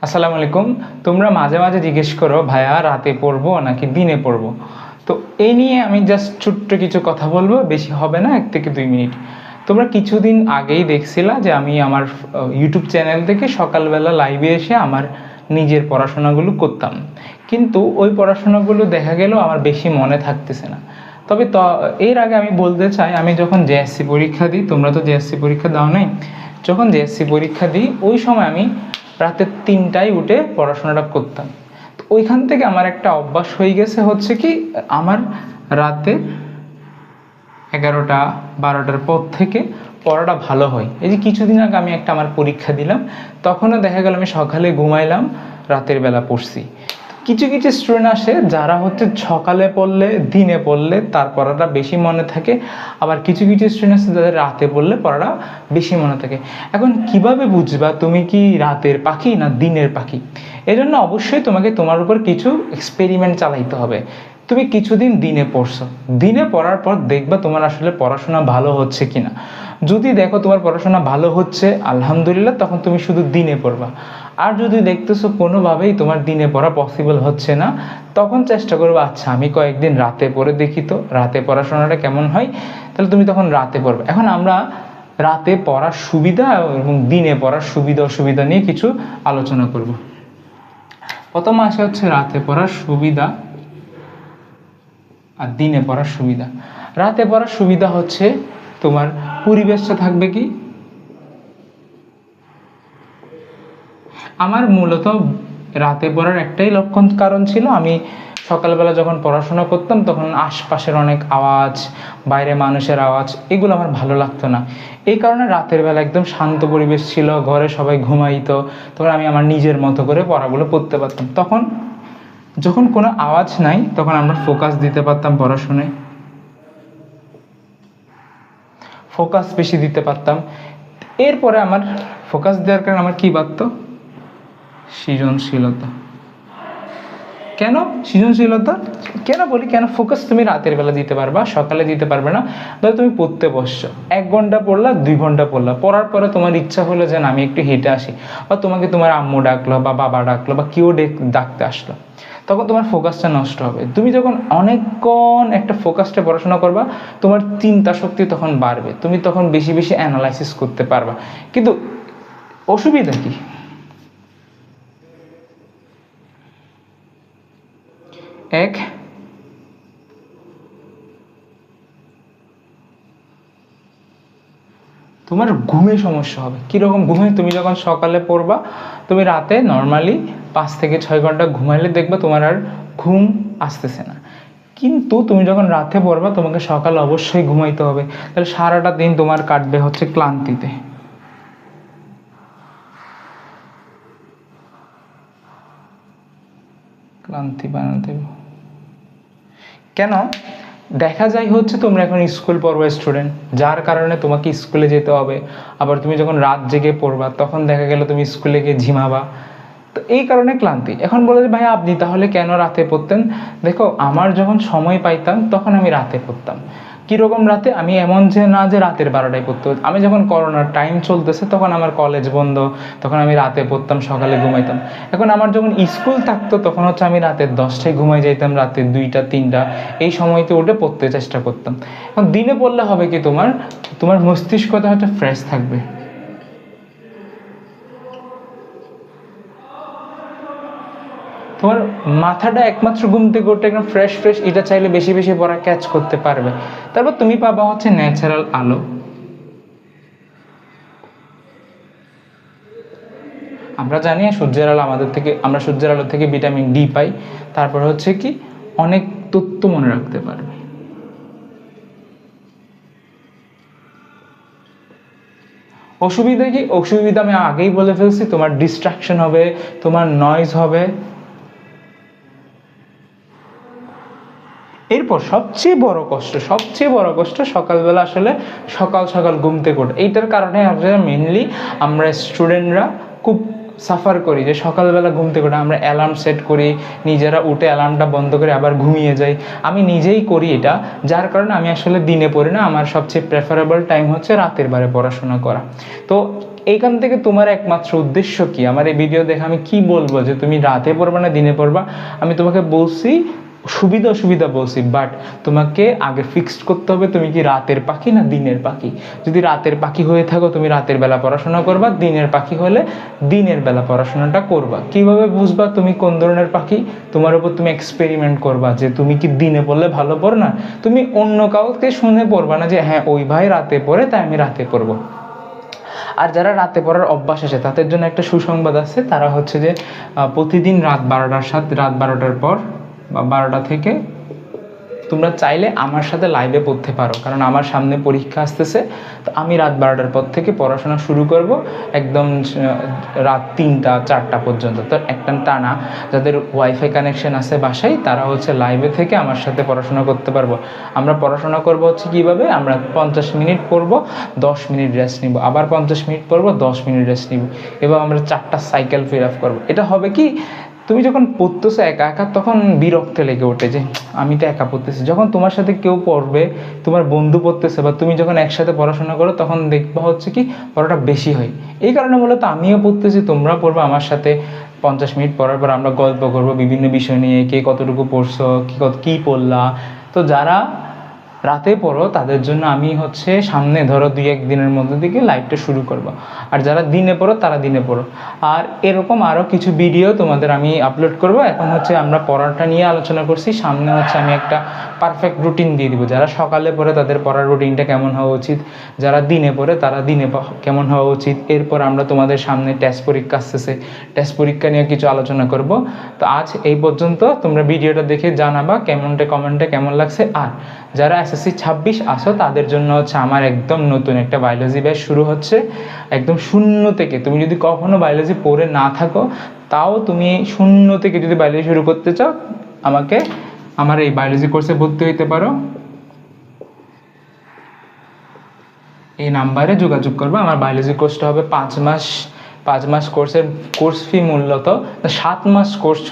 আসসালামু আলাইকুম। তোমরা মাঝে মাঝে জিজ্ঞেস করো ভাইয়া রাতে পড়বো নাকি দিনে পড়বো। তো এই নিয়ে আমি জাস্ট ছোট্ট কিছু কথা বলবো, বেশি হবে না, 1 থেকে 2 মিনিট। তোমরা কিছুদিন আগেই দেখছিলা যে আমি আমার ইউটিউব চ্যানেল থেকে সকালবেলা লাইভে এসে আমার নিজের পড়াশোনাগুলো করতাম, কিন্তু ওই পড়াশোনাগুলো দেখা গেল আমার বেশি মনে থাকতেছে না। তবে এর আগে আমি বলতে চাই, আমি যখন জেএসসি পরীক্ষা দিই, তোমরা তো জেএসসি পরীক্ষা দাও নাই, যখন জেএসসি পরীক্ষা দিই ওই সময় আমি রাতে 3টায় উঠে পড়াশোনাটা করতাম। তো ওইখান থেকে আমার একটা অভ্যাস হয়ে গেছে, হচ্ছে কি আমার রাতে 11টা 12টার পর থেকে পড়াটা ভালো হয়। এই যে কিছুদিন আগে আমি আমার পরীক্ষা দিলাম, তখনও দেখা গেল আমি সকালে ঘুমাইলাম, রাতের বেলা পড়ছি। কিছু কিছু স্টুডেন্ট আসে যারা হচ্ছে সকালে পড়লে দিনে পড়লে তার পড়াটা বেশি মনে থাকে, আবার কিছু কিছু স্টুডেন্ট আছে যাদের রাতে পড়লে পড়াটা বেশি মনে থাকে। এখন কিভাবে বুঝবা তুমি কি রাতের পাখি না দিনের পাখি? এই জন্য অবশ্যই তোমাকে তোমার উপর কিছু এক্সপেরিমেন্ট চালাইতে হবে। তুমি কিছুদিন দিনে পড়ছো, দিনে পড়ার পর দেখবা তোমার আসলে পড়াশোনা ভালো হচ্ছে কিনা। যদি দেখো তোমার পড়াশোনা ভালো হচ্ছে, আলহামদুলিল্লাহ, তখন তুমি শুধু দিনে পড়বা। আর যদি দেখতেছো কোনোভাবেই তোমার দিনে পড়া পসিবল হচ্ছে না, তখন চেষ্টা করবো আচ্ছা আমি কয়েকদিন রাতে পড়ে দেখি তো রাতে পড়াশোনাটা কেমন হয়, তাহলে তুমি তখন রাতে পড়বে। এখন আমরা রাতে পড়ার সুবিধা এবং দিনে পড়ার সুবিধা অসুবিধা নিয়ে কিছু আলোচনা করব। প্রথম আসে হচ্ছে রাতে পড়ার সুবিধা আর দিনে পড়ার সুবিধা। রাতে পড়ার সুবিধা হচ্ছে তোমার পরিবেশটা থাকবে কি, আমার মূলত রাতে পড়ার একটাই কারণ ছিল, আমি সকালবেলা যখন পড়াশোনা করতাম তখন আশপাশের অনেক আওয়াজ, বাইরে মানুষের আওয়াজ, এগুলো আমার ভালো লাগতো না। এই কারণে রাতের বেলা একদম শান্ত পরিবেশ ছিল, ঘরে সবাই ঘুমাইতো, তখন আমি আমার নিজের মতো করে পড়াগুলো পড়তে পারতাম। তখন যখন কোনো আওয়াজ নাই তখন আমরা ফোকাস দিতে পারতাম পড়াশোনায়, ফোকাস বেশি দিতে পারতাম। এরপরে আমার ফোকাস দেওয়ার কারণে আমার কি বাড়তো? সৃজনশীলতা। কেন সৃজনশীলতা কেন বলি, কেন ফোকাস তুমি রাতের বেলা দিতে পারবা, সকালে দিতে পারবে না। ধরো তুমি পড়তে বসছো, 1 ঘন্টা পড়লা, 2 ঘন্টা পড়লা, পড়ার পরে তোমার ইচ্ছা হলো যে না আমি একটু হেঁটে আসি, বা তোমাকে তোমার আম্মু ডাকলো বা বাবা ডাকলো বা কেউ ডাকতে আসলো, তখন তোমার ফোকাসটা নষ্ট হবে। তুমি যখন অনেকক্ষণ একটা ফোকাসটা পড়াশোনা করবা, তোমার চিন্তা শক্তি তখন বাড়বে, তুমি তখন বেশি বেশি অ্যানালাইসিস করতে পারবা। কিন্তু অসুবিধা কি? এক, তোমার ঘুমে সমস্যা হবে। কীরকম ঘুমে? তুমি যখন সকালে পড়বা, তুমি রাতে নর্মালি 5 থেকে 6 ঘন্টা ঘুমাইলে দেখবা তোমার আর ঘুম আসতেছে না। কিন্তু তুমি যখন রাতে পড়বা তোমাকে সকালে অবশ্যই ঘুমাইতে হবে, তাহলে সারাটা দিন তোমার কাটবে হচ্ছে ক্লান্তিতে। ক্লান্তি বানাতে কেন? দেখা যায় হচ্ছে তোমরা এখন স্কুল পড়বা স্টুডেন্ট, যার কারণে তোমাকে স্কুলে যেতে হবে, আবার তুমি যখন রাত জেগে পড়বা তখন দেখা গেল তুমি স্কুলে গিয়ে ঝিমাবা, তো এই কারণে ক্লান্তি। এখন বলে যে ভাই আপনি তাহলে কেন রাতে পড়তেন? দেখো আমার যখন সময় পাইতাম তখন আমি রাতে পড়তাম। কীরকম রাতে? আমি এমন যে না যে রাতের 12টায় পড়তে হতো, আমি যখন করোনার টাইম চলতেছে তখন আমার কলেজ বন্ধ, তখন আমি রাতে পড়তাম, সকালে ঘুমাইতাম। এখন আমার যখন স্কুল থাকতো তখন হচ্ছে আমি রাতের 10টায় ঘুমাই যাইতাম, রাতের 2টা 3টা এই সময়তে উঠে পড়তে চেষ্টা করতাম। এখন দিনে পড়লে হবে কি, তোমার তোমার মস্তিষ্কটা হচ্ছে ফ্রেশ থাকবে, তোমার মাথাটা একমাত্র ঘুম থেকে উঠে একদম ফ্রেশ ফ্রেশ, এটা চাইলে বেশি বেশি পড়া ক্যাচ করতে পারবে। তারপর তুমি পাবা হচ্ছে ন্যাচারাল আলো। আমরা জানি সূর্যের আলো আমরা সূর্যের আলো থেকে ভিটামিন ডি পাই। তারপর হচ্ছে কি অনেক তথ্য মনে রাখতে পারবে। অসুবিধা কি? অসুবিধা আমি আগেই বলে ফেলছি, তোমার ডিস্ট্রাকশন হবে, তোমার নয়েজ হবে। এরপর সবচেয়ে বড় কষ্ট সকালবেলা আসলে সকাল সকাল ঘুম থেকে ওঠা। এইটার কারণে মেনলি আমরা স্টুডেন্টরা খুব সাফার করি, যে সকালবেলা ঘুম থেকে ওঠা। আমরা অ্যালার্ম সেট করি, নিজেরা উঠে অ্যালার্মটা বন্ধ করে আবার ঘুমিয়ে যাই। আমি নিজেই করি এটা, যার কারণে আমি আসলে দিনে পড়ি না। আমার সবচেয়ে প্রেফারেবল টাইম হচ্ছে রাতের বেলায় পড়াশোনা করা। তো এইখান থেকে তোমার একমাত্র উদ্দেশ্য কি? আমার এই ভিডিও দেখে আমি কি বলবো যে তুমি রাতে পড়বা না দিনে পড়বা? আমি তোমাকে বলছি সুবিধা অসুবিধা বলছি, বাট তোমাকে আগে ফিক্সড করতে হবে তুমি কি রাতের পাখি না দিনের পাখি। যদি রাতের পাখি হয়ে থাকো তুমি রাতের বেলা পড়াশোনা করবা, দিনের পাখি হলে দিনের বেলা পড়াশোনাটা করবা। কিভাবে বুঝবা তুমি কোন ধরনের পাখি? তোমার উপর তুমি এক্সপেরিমেন্ট করবা যে তুমি কি দিনে পড়লে ভালো পড়ো না। তুমি অন্য কাউকে শুনে পড়বা না যে হ্যাঁ ওই ভাই রাতে পড়ে তাই আমি রাতে পড়বো। আর যারা রাতে পড়ার অভ্যাস আছে তাদের জন্য একটা সুসংবাদ আছে, তারা হচ্ছে যে প্রতিদিন রাত 12টার পর বা 12টা থেকে তোমরা চাইলে আমার সাথে লাইভে পড়তে পারো, কারণ আমার সামনে পরীক্ষা আসতেছে। তো আমি রাত 12টার পর থেকে পড়াশোনা শুরু করব একদম রাত 3টা 4টা পর্যন্ত। তো একটা টানা যাদের ওয়াইফাই কানেকশন আছে বাসায় তারা হচ্ছে লাইভে থেকে আমার সাথে পড়াশোনা করতে পারবো। আমরা পড়াশোনা করব হচ্ছে কীভাবে, আমরা 50 মিনিট পড়বো, 10 মিনিট রেস্ট নিব, আবার 50 মিনিট পড়বো, 10 মিনিট রেস্ট নিব, এবং আমরা 4টা সাইকেল ফিল আপ করবো। এটা হবে কি, তুমি যখন পড়তেছো একা একা তখন বিরক্ত লেগে ওঠে যে আমি তো একা পড়তেছি। যখন তোমার সাথে কেউ পড়বে, তোমার বন্ধু পড়তেছে বা তুমি যখন একসাথে পড়াশোনা করো তখন দেখবা হচ্ছে কি পড়াটা বেশি হয়। এই কারণে মূলত আমিও পড়তেছি, তোমরা পড়বে আমার সাথে। 50 মিনিট পড়ার পর আমরা গল্প করবো বিভিন্ন বিষয় নিয়ে, কে কতটুকু পড়ছো, কী পড়লা। তো যারা রাতে পড়ো তাদের জন্য আমি হচ্ছে সামনে ধরো 2-1 দিনের মধ্যে থেকে লাইভটা শুরু করব। আর যারা দিনে পড়ো তারা দিনে পড়ো। আর এরকম আরও কিছু ভিডিও তোমাদের আমি আপলোড করব। এখন হচ্ছে আমরা পড়াটা নিয়ে আলোচনা করছি, সামনে হচ্ছে আমি একটা পারফেক্ট রুটিন দিয়ে দিব। যারা সকালে পড়ে তাদের পড়ার রুটিনটা কেমন হওয়া উচিত, যারা দিনে পড়ে তারা দিনে কেমন হওয়া উচিত। এরপর আমরা তোমাদের সামনে টেস্ট পরীক্ষা আসতেছে, টেস্ট পরীক্ষা নিয়ে কিছু আলোচনা করব। তো আজ এই পর্যন্ত, তোমরা ভিডিওটা দেখে জানাবা কমেন্টে কেমন লাগছে। আর যারা SSC 26 আসো তাদের জন্য হচ্ছে আমার একদম নতুন একটা বায়োলজি ব্যাচ শুরু হচ্ছে একদম শূন্য থেকে। তুমি যদি কখনো বায়োলজি পড়ে না থাকো, তাও তুমি শূন্য থেকে যদি বায়োলজি শুরু করতে চাও, আমাকে আমার এই বায়োলজি কোর্সে ভর্তি হইতে পারো। এই নাম্বারে যোগাযোগ করবে। আমার বায়োলজি কোর্সটা হবে 5 মাস কোর্স ফি মূলত 7 মাস কোর্স